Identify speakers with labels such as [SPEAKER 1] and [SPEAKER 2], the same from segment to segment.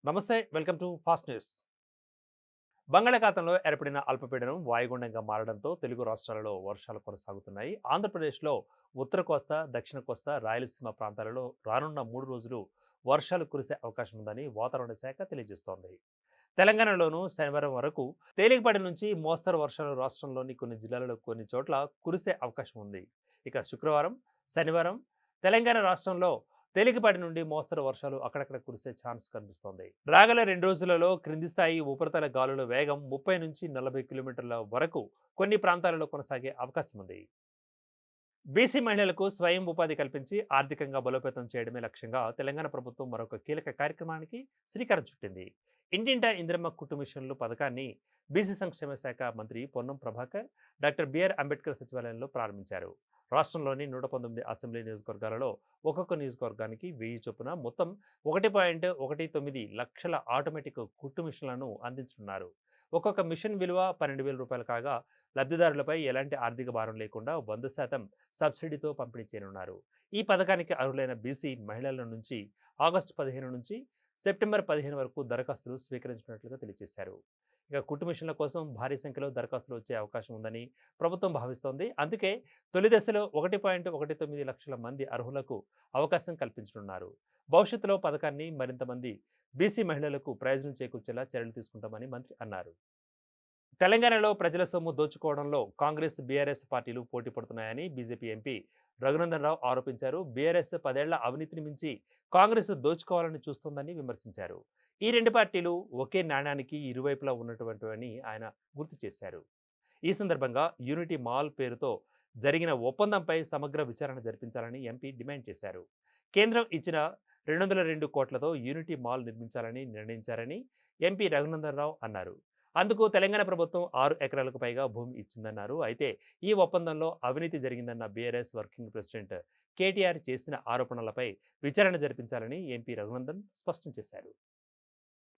[SPEAKER 1] నమస్తే welcome to fast news. బంగాళాఖాతంలో ఏర్పడిన అల్పపీడనం వాయుగుండంగా మారడంతో తెలుగు రాష్ట్రాలలో వర్షాలు కొనసాగుతున్నాయి. ఆంధ్రప్రదేశ్లో ఉత్తర కోస్తా, దక్షిణ కోస్తా, రాయలసీమ ప్రాంతాలలో రానున్న 3 రోజులు వర్షాలు కురిసే అవకాశం ఉందని వాతావరణ శాఖ తెలియజేస్తోంది. తెలంగాణలోనూ శనివారం వరకు తేలికపాటి నుంచి మోస్తరు వర్షాలు రాష్ట్రంలోని కొన్ని జిల్లాలలో కొన్ని చోట్ల కురిసే అవకాశం ఉంది. ఇక శుక్రవారం, శనివారం తెలంగాణ రాష్ట్రంలో తేలికపాటి నుండి మోస్తరు వర్షాలు అక్కడక్కడ కురిసే ఛాన్స్ కనిపిస్తోంది. రాగల 2 రోజులలో క్రింది స్థాయి ఉపరితల గాలుల వేగం 30 నుంచి 40 కిలోమీటర్ల వరకు కొన్ని ప్రాంతాలలో కొనసాగే అవకాశం ఉంది. బీసీ మహిళలకు స్వయం ఉపాధి కల్పించి ఆర్థికంగా బలోపేతం చేయడమే లక్ష్యంగా తెలంగాణ ప్రభుత్వం మరొక కీలక కార్యక్రమానికి శ్రీకారం చుట్టింది. ఇంటింటా ఇందిరమ్మ కుటుంబ మిషన్లు పథకాన్ని బీసీ సంక్షేమ శాఖ మంత్రి పొన్నం ప్రభాకర్ డాక్టర్ బిఆర్ అంబేద్కర్ సచివాలయంలో ప్రారంభించారు. రాష్ట్రంలోని 119 అసెంబ్లీ నియోజకవర్గాలలో ఒక్కొక్క నియోజకవర్గానికి 1000 చొప్పున మొత్తం 1.19 లక్షల ఆటోమేటిక్ కుట్టు మిషన్లను అందించనున్నారు. ఒక్కొక్క మిషన్ విలువ 12,000 రూపాయలు కాగా లబ్ధిదారులపై ఎలాంటి ఆర్థిక భారం లేకుండా 100% సబ్సిడీతో పంపిణీ చేయనున్నారు. ఈ పథకానికి అర్హులైన బీసీ మహిళల నుంచి ఆగస్టు 15 నుంచి సెప్టెంబర్ 15 వరకు దరఖాస్తులు స్వీకరించినట్లుగా తెలియజేశారు. ఇక కుట్టు మిషన్ల కోసం భారీ సంఖ్యలో దరఖాస్తులు వచ్చే అవకాశం ఉందని ప్రభుత్వం భావిస్తోంది. అందుకే తొలి దశలో 1.19 లక్షల మంది అర్హులకు అవకాశం కల్పించనున్నారు. భవిష్యత్తులో పథకాన్ని మరింత మంది బీసీ మహిళలకు ప్రయోజనం చేకూర్చేలా చర్యలు తీసుకుంటామని మంత్రి అన్నారు. తెలంగాణలో ప్రజల సొమ్ము దోచుకోవడంలో కాంగ్రెస్, బీఆర్ఎస్ పార్టీలు పోటీ పడుతున్నాయని బీజేపీ ఎంపీ రఘునందన్ రావు ఆరోపించారు. బీఆర్ఎస్ 10 ఏళ్ల అవినీతిని మించి కాంగ్రెస్ దోచుకోవాలని చూస్తోందని విమర్శించారు. ఈ రెండు పార్టీలు ఒకే నాణ్యానికి ఇరువైపులా ఉన్నటువంటివని ఆయన గుర్తు చేశారు. ఈ సందర్భంగా యూనిటీ మాల్ పేరుతో జరిగిన ఒప్పందంపై సమగ్ర విచారణ జరిపించాలని ఎంపీ డిమాండ్ చేశారు. కేంద్రం ఇచ్చిన 202 కోట్లతో యూనిటీ మాల్ నిర్మించాలని నిర్ణయించారని ఎంపీ రఘునందన్ రావు అన్నారు. అందుకు తెలంగాణ ప్రభుత్వం 6 ఎకరాలకు పైగా భూమి ఇచ్చిందన్నారు. అయితే ఈ ఒప్పందంలో అవినీతి జరిగిందన్న బీఆర్ఎస్ వర్కింగ్ ప్రెసిడెంట్ కేటీఆర్ చేసిన ఆరోపణలపై విచారణ జరిపించాలని ఎంపీ రఘునందన్ స్పష్టం చేశారు.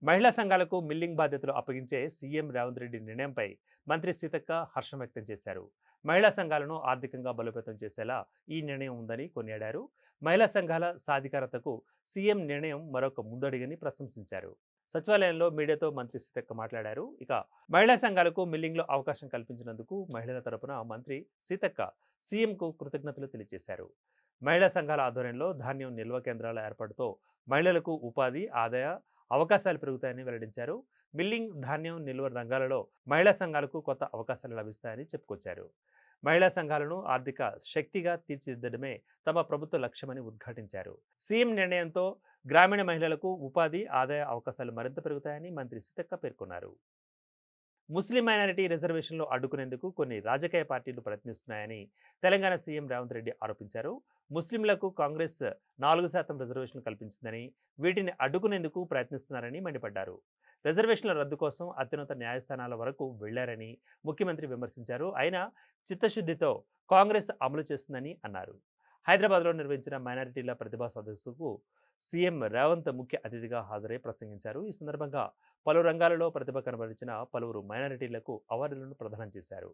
[SPEAKER 1] మహిళా సంఘాలకు మిల్లింగ్ బాధ్యతలు అప్పగించే సీఎం రేవంత్ రెడ్డి నిర్ణయంపై మంత్రి సీతక్క హర్షం వ్యక్తం చేశారు. మహిళా సంఘాలను ఆర్థికంగా బలోపేతం చేసేలా ఈ నిర్ణయం ఉందని కొనియాడారు. మహిళా సంఘాల సాధికారతకు సీఎం నిర్ణయం మరొక ముందడుగని ప్రశంసించారు. సచివాలయంలో మీడియాతో మంత్రి సీతక్క మాట్లాడారు. ఇక మహిళా సంఘాలకు మిల్లింగ్లో అవకాశం కల్పించినందుకు మహిళల తరపున మంత్రి సీతక్క సీఎంకు కృతజ్ఞతలు తెలియజేశారు. మహిళా సంఘాల ఆధ్వర్యంలో ధాన్యం నిల్వ కేంద్రాల ఏర్పాటుతో మహిళలకు ఉపాధి, ఆదాయ అవకాశాలు పెరుగుతాయని వెల్లడించారు. మిల్లింగ్, ధాన్యం నిల్వ రంగాలలో మహిళా సంఘాలకు కొత్త అవకాశాలు లభిస్తాయని చెప్పుకొచ్చారు. మహిళా సంఘాలను ఆర్థిక శక్తిగా తీర్చిదిద్దడమే తమ ప్రభుత్వ లక్ష్యమని ఉద్ఘాటించారు. సీఎం నిర్ణయంతో గ్రామీణ మహిళలకు ఉపాధి, ఆదాయ అవకాశాలు మరింత పెరుగుతాయని మంత్రి సీతక్క పేర్కొన్నారు. ముస్లిం మైనారిటీ రిజర్వేషన్లు అడ్డుకునేందుకు కొన్ని రాజకీయ పార్టీలు ప్రయత్నిస్తున్నాయని తెలంగాణ సీఎం రేవంత్ రెడ్డి ఆరోపించారు. ముస్లింలకు కాంగ్రెస్ 4% రిజర్వేషన్లు కల్పించిందని, వీటిని అడ్డుకునేందుకు ప్రయత్నిస్తున్నారని మండిపడ్డారు. రిజర్వేషన్ల రద్దు కోసం అత్యున్నత న్యాయస్థానాల వరకు వెళ్లారని ముఖ్యమంత్రి విమర్శించారు. అయినా చిత్తశుద్ధితో కాంగ్రెస్ అమలు చేస్తుందని అన్నారు. హైదరాబాద్లో నిర్వహించిన మైనారిటీల ప్రతిభా సదస్సుకు సీఎం రేవంత్ ముఖ్య అతిథిగా హాజరై ప్రసంగించారు. ఈ సందర్భంగా పలు రంగాలలో ప్రతిభ కనబరిచిన పలువురు మైనారిటీలకు అవార్డులను ప్రదానం చేశారు.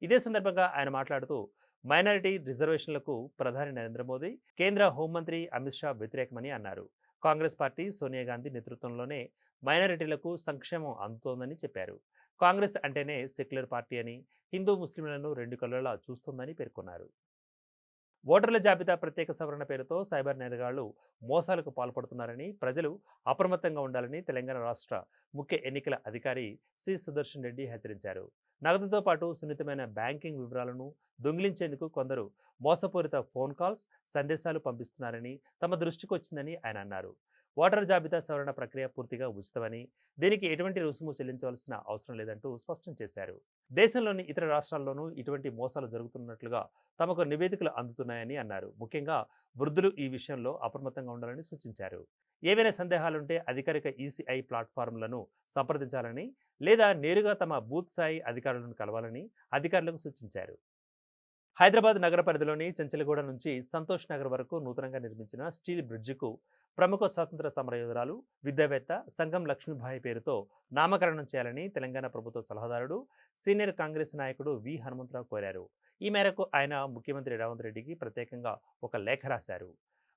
[SPEAKER 1] ఇదే సందర్భంగా ఆయన మాట్లాడుతూ మైనారిటీ రిజర్వేషన్లకు ప్రధాని నరేంద్ర మోదీ, కేంద్ర హోంమంత్రి అమిత్ షా వ్యతిరేకమని అన్నారు. కాంగ్రెస్ పార్టీ సోనియా గాంధీ నేతృత్వంలోనే మైనారిటీలకు సంక్షేమం అందుతోందని చెప్పారు. కాంగ్రెస్ అంటేనే సెక్యులర్ పార్టీ అని, హిందూ ముస్లింలను రెండు కళ్ళలా చూస్తోందని పేర్కొన్నారు. ఓటర్ల జాబితా ప్రత్యేక సవరణ పేరుతో సైబర్ నేరగాళ్లు మోసాలకు పాల్పడుతున్నారని, ప్రజలు అప్రమత్తంగా ఉండాలని తెలంగాణ రాష్ట్ర ముఖ్య ఎన్నికల అధికారి సి సుదర్శన్ రెడ్డి హెచ్చరించారు. నగదుతో పాటు సున్నితమైన బ్యాంకింగ్ వివరాలను దొంగిలించేందుకు కొందరు మోసపూరిత ఫోన్ కాల్స్, సందేశాలు పంపిస్తున్నారని తమ దృష్టికి వచ్చిందని ఆయన అన్నారు. ఓటర్ జాబితా సవరణ ప్రక్రియ పూర్తిగా ఉచితమని, దీనికి ఎటువంటి రుసుము చెల్లించవలసిన అవసరం లేదంటూ స్పష్టం చేశారు. దేశంలోని ఇతర రాష్ట్రాల్లోనూ ఇటువంటి మోసాలు జరుగుతున్నట్లుగా తమకు నివేదికలు అందుతున్నాయని అన్నారు. ముఖ్యంగా వృద్ధులు ఈ విషయంలో అప్రమత్తంగా ఉండాలని సూచించారు. ఏవైనా సందేహాలుంటే అధికారిక ఈసీఐ ప్లాట్ఫారంలను సంప్రదించాలని, లేదా నేరుగా తమ బూత్ స్థాయి అధికారులను కలవాలని అధికారులకు సూచించారు. హైదరాబాద్ నగర పరిధిలోని చెంచలగూడ నుంచి సంతోష్ నగర్ వరకు నూతనంగా నిర్మించిన స్టీల్ బ్రిడ్జికు ప్రముఖ స్వాతంత్ర సమరయోధురాలు, విద్యావేత్త సంగం లక్ష్మీబాయి పేరుతో నామకరణం చేయాలని తెలంగాణ ప్రభుత్వ సలహాదారుడు, సీనియర్ కాంగ్రెస్ నాయకుడు వి హనుమంతరావు కోరారు. ఈ మేరకు ఆయన ముఖ్యమంత్రి రేవంత్ రెడ్డికి ప్రత్యేకంగా ఒక లేఖ రాశారు.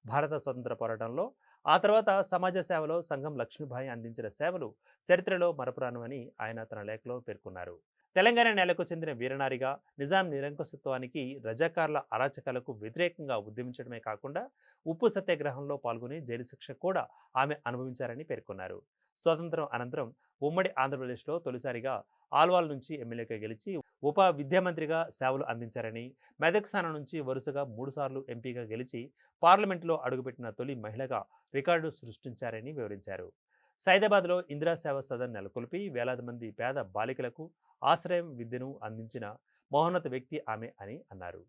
[SPEAKER 1] భారత స్వతంత్ర పోరాటంలో ఆ తర్వాత సమాజ సేవలో సంఘం లక్ష్మీబాయి అందించిన సేవలు చరిత్రలో మరపురానివని ఆయన తన లేఖలో పేర్కొన్నారు. తెలంగాణ నేలకు చెందిన వీరనారిగా నిజాం నిరంకుశత్వానికి రజాకార్ల అరాచకాలకు వ్యతిరేకంగా ఉద్యమించడమే కాకుండా ఉప్పు సత్యాగ్రహంలో పాల్గొని జైలు శిక్ష కూడా ఆమె అనుభవించారని పేర్కొన్నారు. స్వాతంత్రం అనంతరం ఉమ్మడి ఆంధ్రప్రదేశ్లో తొలిసారిగా ఆల్వాల్ నుంచి ఎమ్మెల్యేగా గెలిచి ఉప విద్యామంత్రిగా సేవలు అందించారని, మెదక్ స్థానం నుంచి వరుసగా 3 సార్లు ఎంపీగా గెలిచి పార్లమెంటులో అడుగుపెట్టిన తొలి మహిళగా రికార్డు సృష్టించారని వివరించారు. సైదాబాద్లో ఇందిరా సేవ సదన్ నెలకొల్పి వేలాది మంది పేద బాలికలకు ఆశ్రయం, విద్యను అందించిన మహోన్నత వ్యక్తి ఆమె అని అన్నారు.